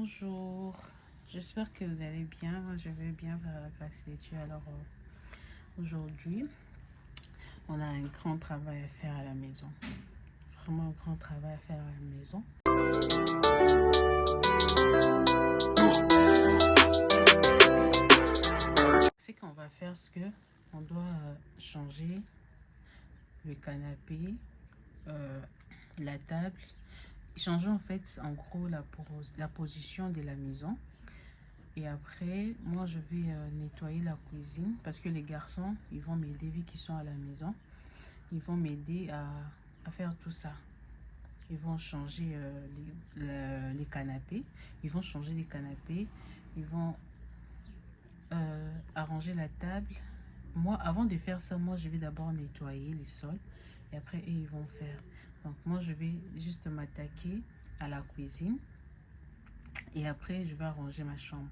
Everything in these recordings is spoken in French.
Bonjour, j'espère que vous allez bien. Je vais bien par la grâce de Dieu. Alors aujourd'hui, on a un grand travail à faire à la maison. Vraiment un grand travail à faire à la maison. C'est qu'on va faire ce que on doit changer le canapé, la table. Changer en fait en gros la position de la maison. Et après, moi, je vais nettoyer la cuisine parce que les garçons, ils vont m'aider vu qu'ils sont à la maison. Ils vont m'aider à faire tout ça. Ils vont changer les canapés. Ils vont changer les canapés. Ils vont arranger la table. Moi, avant de faire ça, moi, je vais d'abord nettoyer les sols. Et après, eux, ils vont faire. Donc, moi, je vais juste m'attaquer à la cuisine. Et après, je vais arranger ma chambre.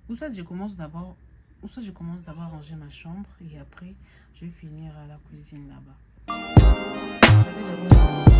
Ou soit je commence d'abord à ranger ma chambre et après je vais finir à la cuisine là-bas. Je vais d'abord ranger.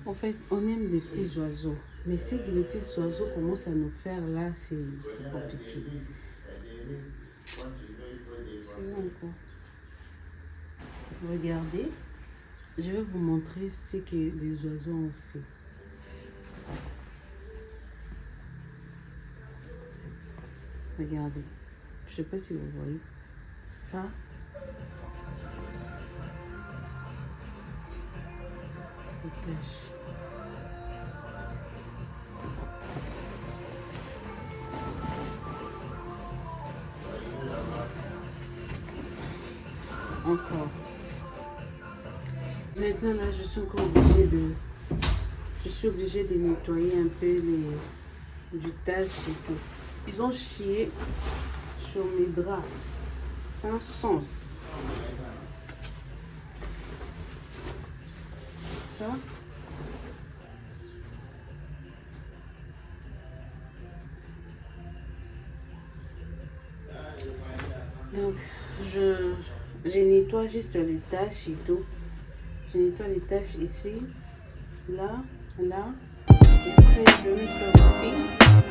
En fait, on aime les petits oiseaux. Mais c'est que les petits oiseaux commencent à nous faire là, c'est compliqué. C'est bon quoi. Regardez, je vais vous montrer ce que les oiseaux ont fait. Regardez, je ne sais pas si vous voyez ça. Des pêches. Encore. Maintenant là, je suis encore obligée de nettoyer un peu du tache et tout. Ils ont chié sur mes draps. Sans sens. Ça. Donc, je nettoie juste les taches et tout. Je nettoie les taches ici, là, là. Et après, je mets sur le fil.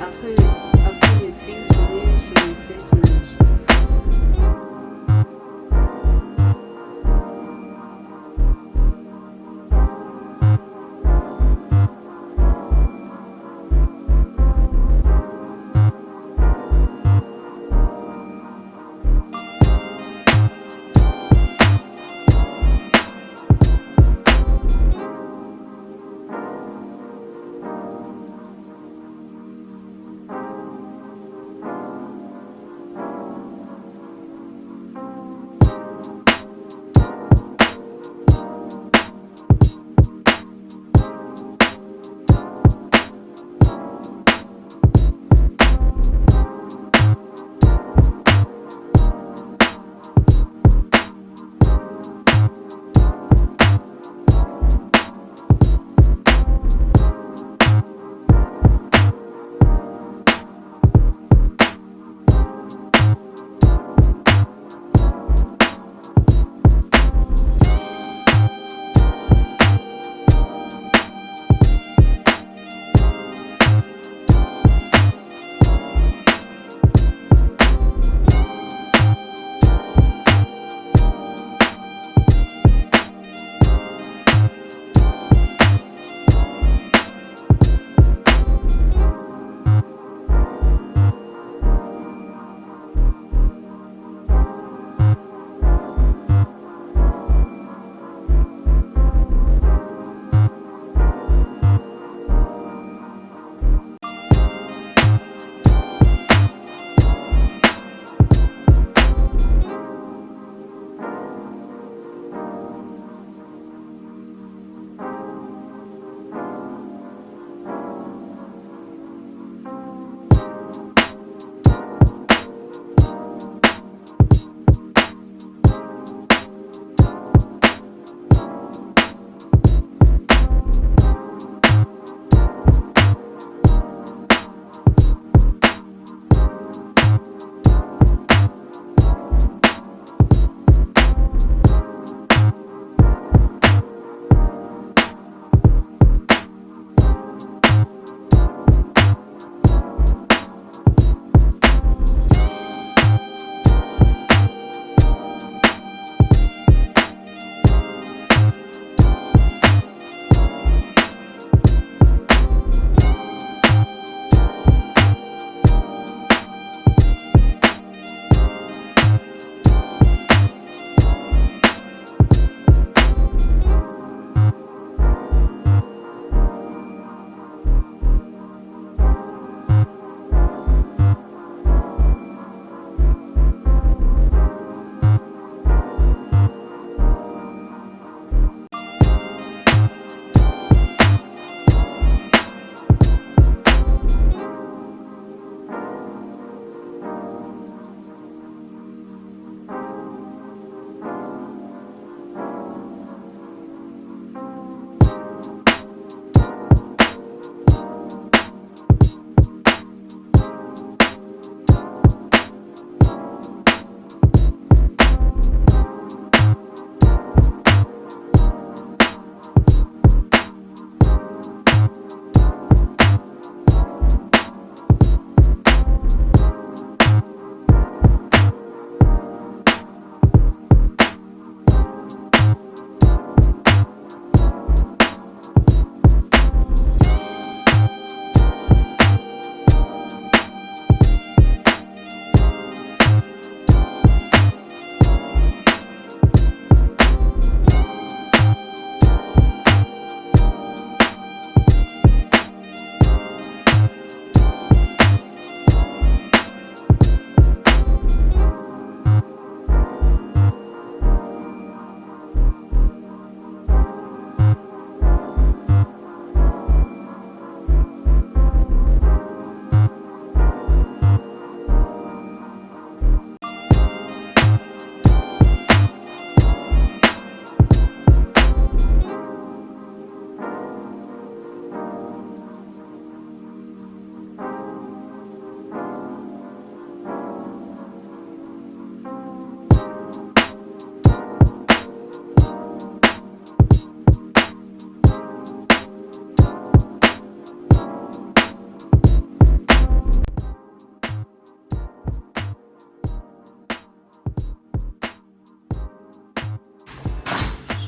Après le fil, je mets sur le sèche-linge.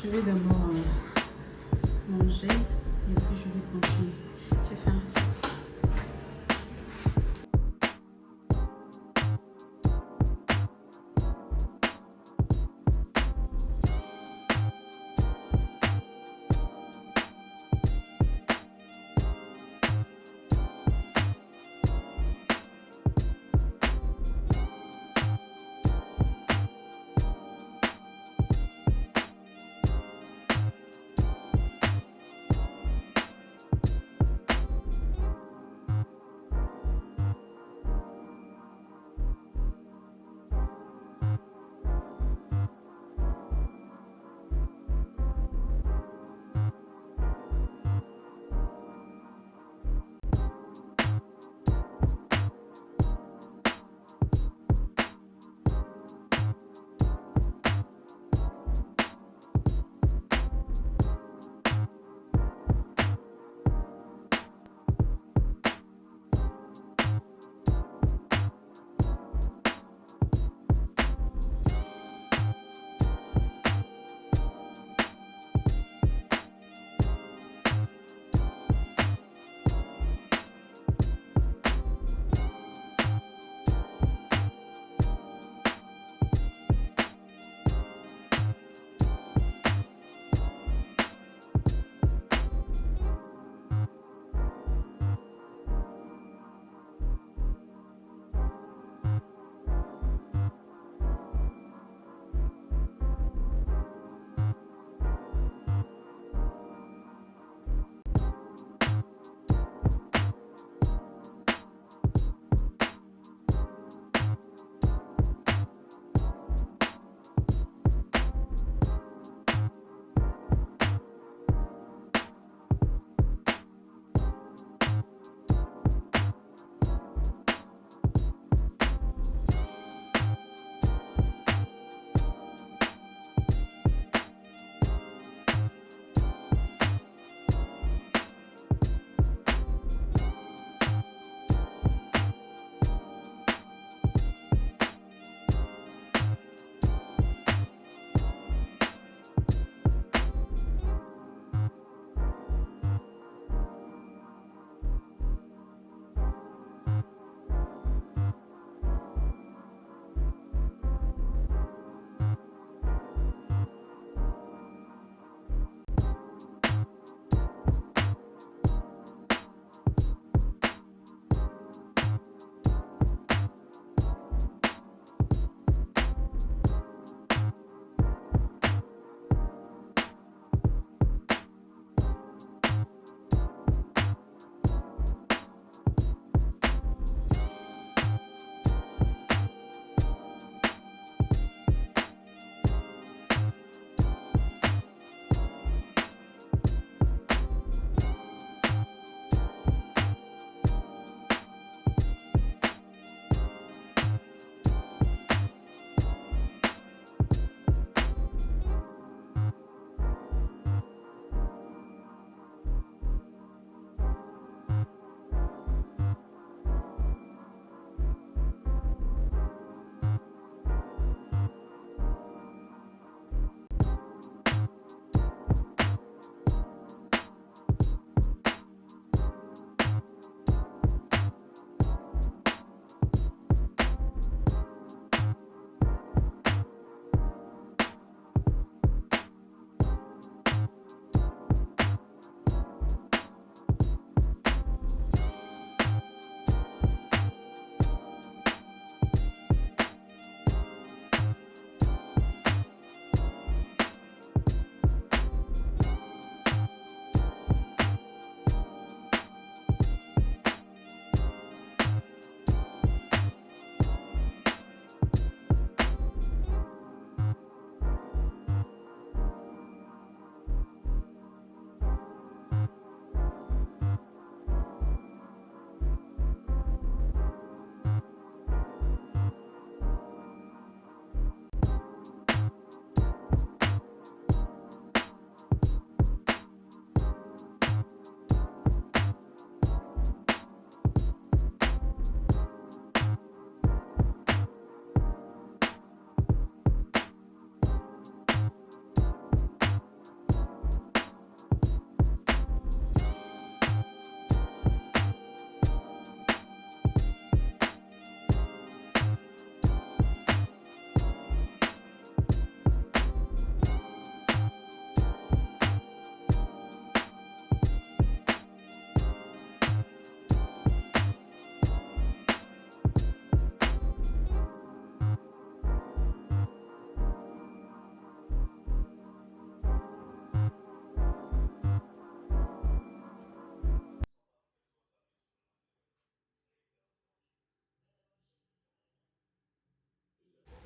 Je vais d'abord manger et puis je vais continuer. J'ai faim.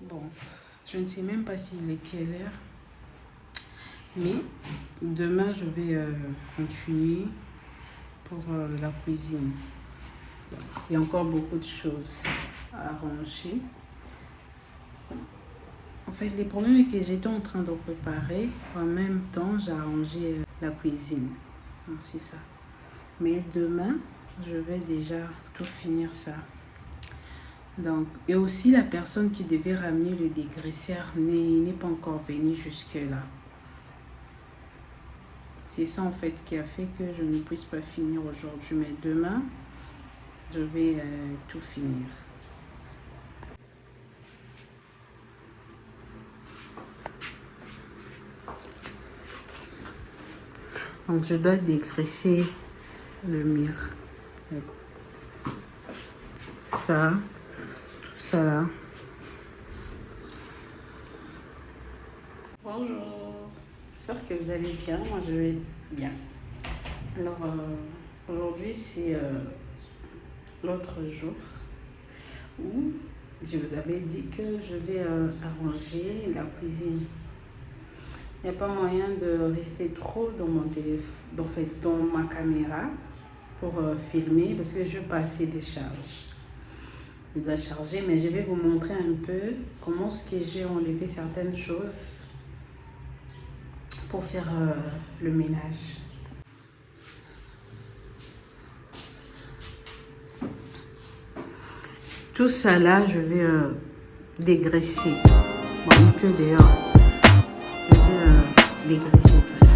Bon, je ne sais même pas s'il est quelle heure. Mais demain, je vais continuer pour la cuisine. Il y a encore beaucoup de choses à arranger. En fait, les problèmes est que j'étais en train de préparer. En même temps, j'ai arrangé la cuisine. Donc, c'est ça. Mais demain, je vais déjà tout finir ça. Donc, et aussi, la personne qui devait ramener le dégraisseur n'est pas encore venue jusque-là. C'est ça, en fait, qui a fait que je ne puisse pas finir aujourd'hui. Mais demain, je vais tout finir. Donc, je dois dégraisser le mur. Ça, tout ça là. Bonjour, j'espère que vous allez bien. Moi, je vais bien. Alors, aujourd'hui, c'est l'autre jour où je vous avais dit que je vais arranger la cuisine. Il n'y a pas moyen de rester trop dans mon téléphone, en fait, dans ma caméra pour filmer parce que je n'ai pas assez de charge. Je dois charger, mais je vais vous montrer un peu comment ce que j'ai enlevé certaines choses pour faire le ménage. Tout ça là, je vais dégraisser. Bon, il pleut d'ailleurs. Je vais dégraisser tout ça.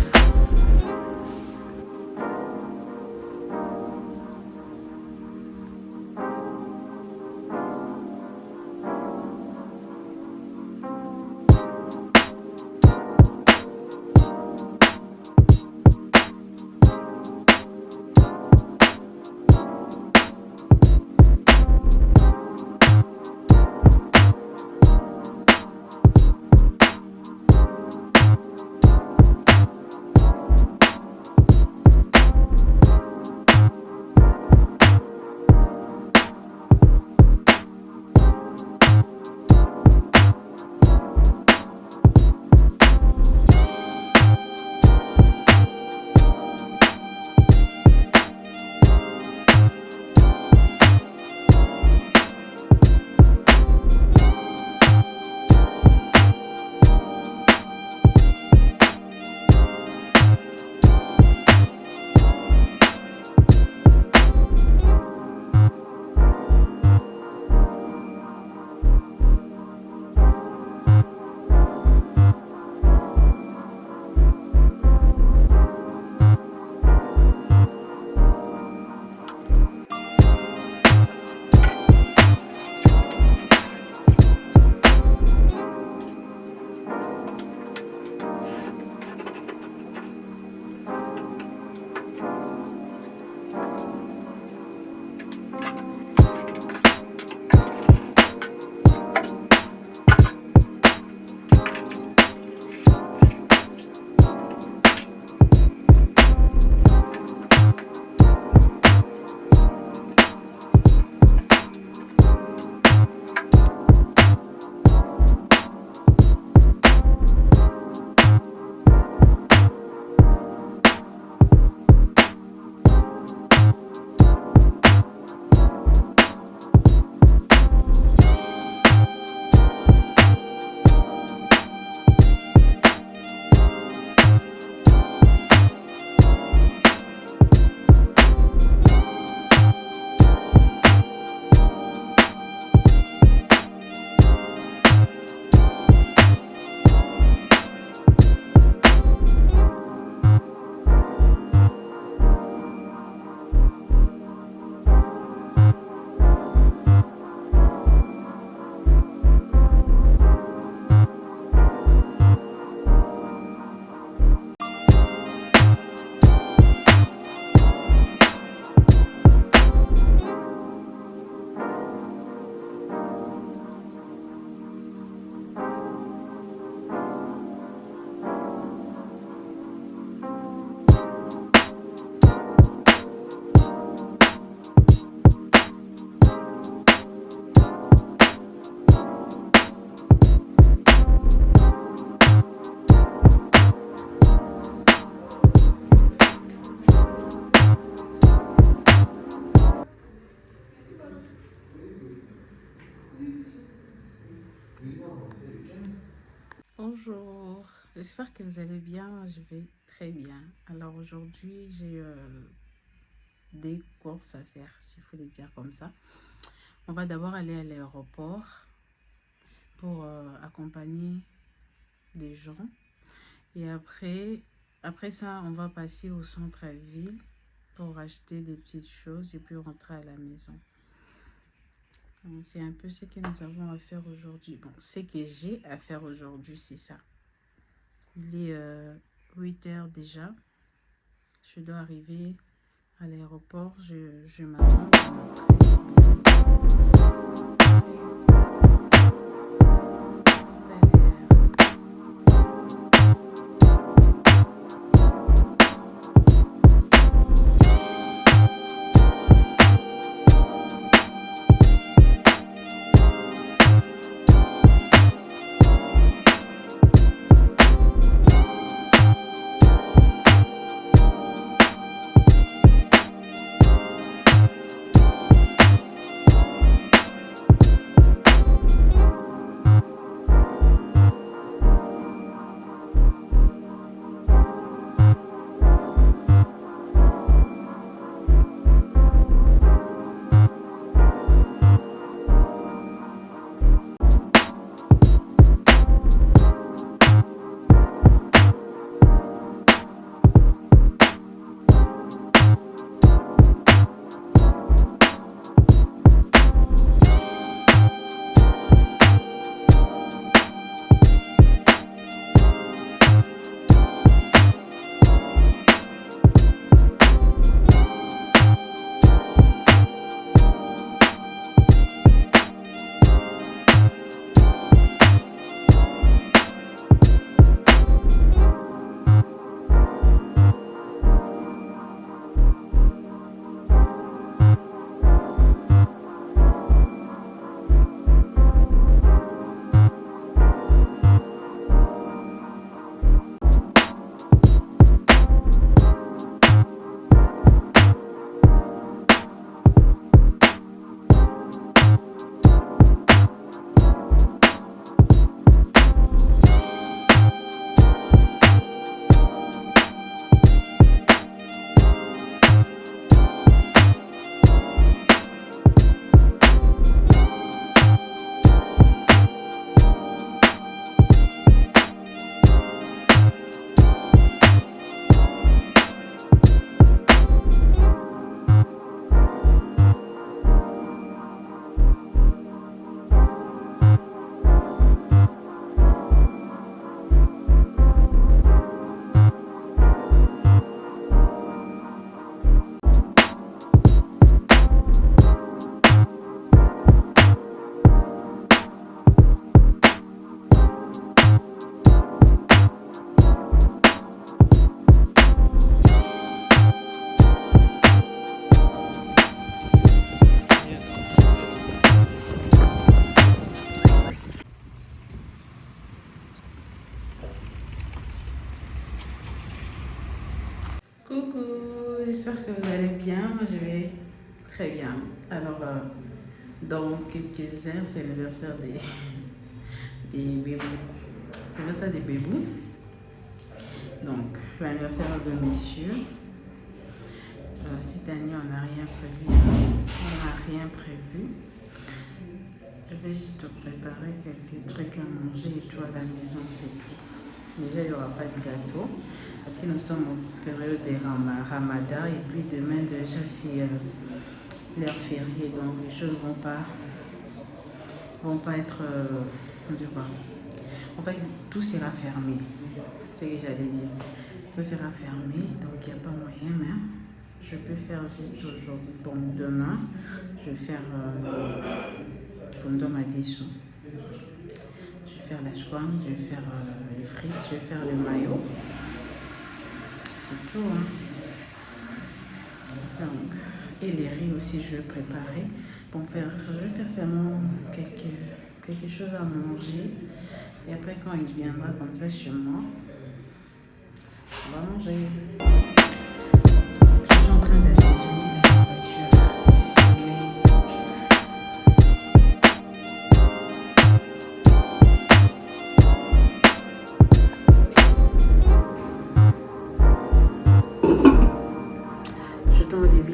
J'espère que vous allez bien. Je vais très bien. Alors aujourd'hui, j'ai des courses à faire, s'il faut les dire comme ça. On va d'abord aller à l'aéroport pour accompagner des gens. Et après ça, on va passer au centre-ville pour acheter des petites choses et puis rentrer à la maison. C'est un peu ce que nous avons à faire aujourd'hui. Bon, ce que j'ai à faire aujourd'hui, c'est ça. Il est 8 heures déjà. Je dois arriver à l'aéroport. Je m'attends. Coucou, j'espère que vous allez bien. Moi, je vais très bien. Alors, dans quelques heures, c'est l'anniversaire des bébés. C'est l'anniversaire des bébés. Donc, l'anniversaire de messieurs. Cette année, on n'a rien prévu. On n'a rien prévu. Je vais juste préparer quelques trucs à manger et tout à la maison, c'est tout. Déjà, il n'y aura pas de gâteau. Parce que nous sommes en période de Ramadan et puis demain déjà c'est l'heure fériée, donc les choses vont pas être en fait tout sera fermé, c'est ce que j'allais dire, tout sera fermé, donc il n'y a pas moyen, mais je peux faire juste aujourd'hui. Bon, demain je vais faire fondant à dessous, je vais faire la chouane, je vais faire les frites, je vais faire le maillot. C'est tout, hein. Donc, et les riz aussi, je vais préparer. Je vais faire seulement quelque chose à manger. Et après, quand il viendra comme ça chez moi, on va manger. Je suis en train d'assaisonner la voiture. Du soleil.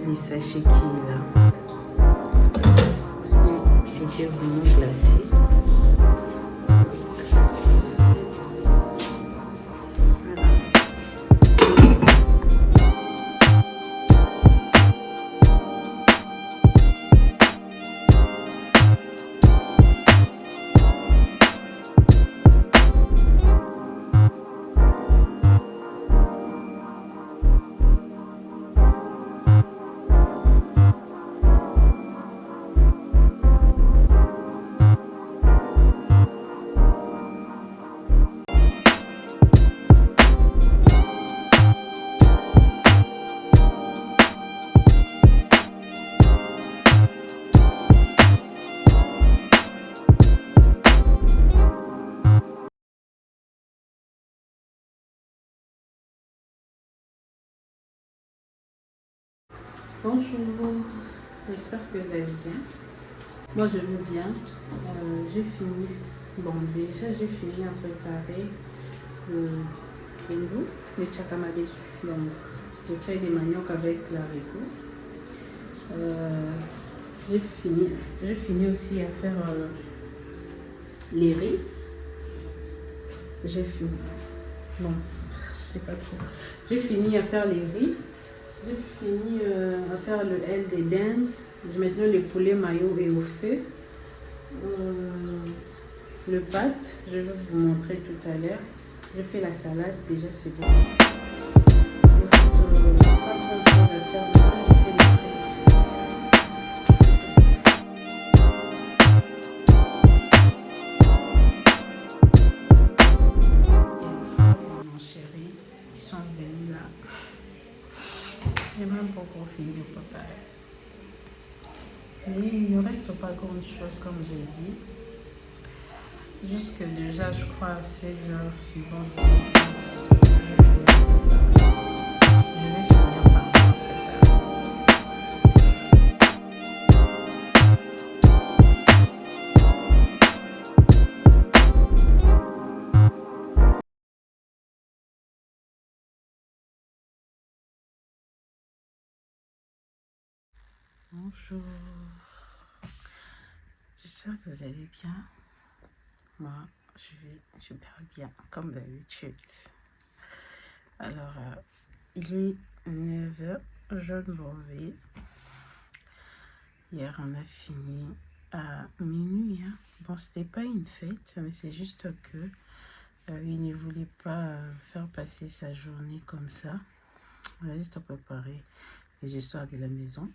les sachets qui est là. Parce que c'était vraiment glacé. Bonjour, j'espère que vous allez bien. Moi je vais bien. J'ai fini. Bon, déjà j'ai fini à préparer le kendu, le tchakamadesu. Donc, je fais des maniocs avec l'haricot. J'ai fini aussi à faire les riz. J'ai fini. Bon, je sais pas trop. J'ai fini à faire les riz. J'ai fini à faire le L des dents. Maintenant le poulet mayo est au feu. Le pâte, je vais vous montrer tout à l'heure. Je fais la salade, déjà c'est bon. Il reste pas grand chose à faire. Maintenant je fais les frites. Mon chéri, ils sont venus là. J'ai même pas encore fini de préparer. Mais il ne reste pas grand chose comme j'ai dit. Jusque déjà, je crois, à 16h, suivant 17h, je vais finir par préparer. Bonjour. J'espère que vous allez bien. Moi, je vais super bien, comme d'habitude. Alors, il est 9h, je me réveille. Hier, on a fini à minuit. Hein. Bon, c'était pas une fête, mais c'est juste que il ne voulait pas faire passer sa journée comme ça. On a juste préparé les histoires de la maison.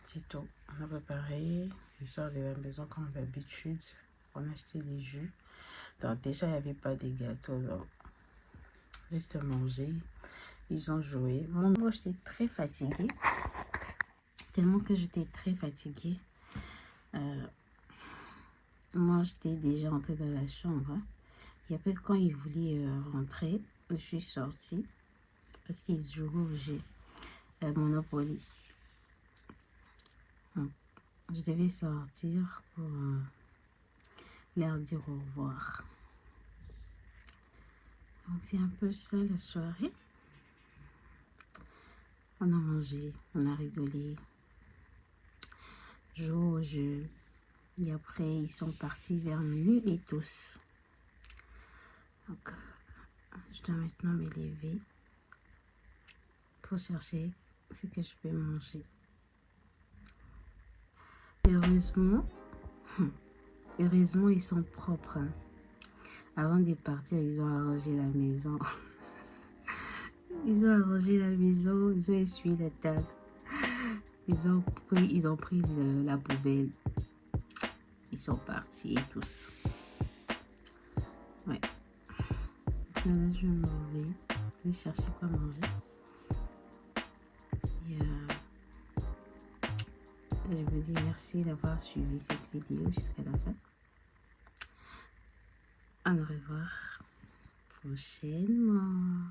C'est tout. On a préparé l'histoire de la maison comme d'habitude. On a acheté des jus. Donc déjà, il n'y avait pas de gâteaux. Donc, juste manger. Ils ont joué. Moi, j'étais très fatiguée. Tellement que j'étais très fatiguée. Moi, j'étais déjà entrée dans la chambre. Hein. Et après, quand ils voulaient rentrer, je suis sortie. Parce qu'ils jouent au jeu Monopoly. Donc, je devais sortir pour leur dire au revoir. Donc, c'est un peu ça la soirée. On a mangé, on a rigolé, joué au jeu. Et après, ils sont partis vers minuit et tous. Donc, je dois maintenant me lever pour chercher ce que je peux manger. Heureusement, ils sont propres. Hein. Avant de partir, ils ont arrangé la maison. Ils ont arrangé la maison, ils ont essuyé la table. Ils ont pris la poubelle. Ils sont partis tous. Ouais. Là, je vais me lever. Je vais chercher quoi manger. Et je vous dis merci d'avoir suivi cette vidéo jusqu'à la fin. Au revoir prochainement.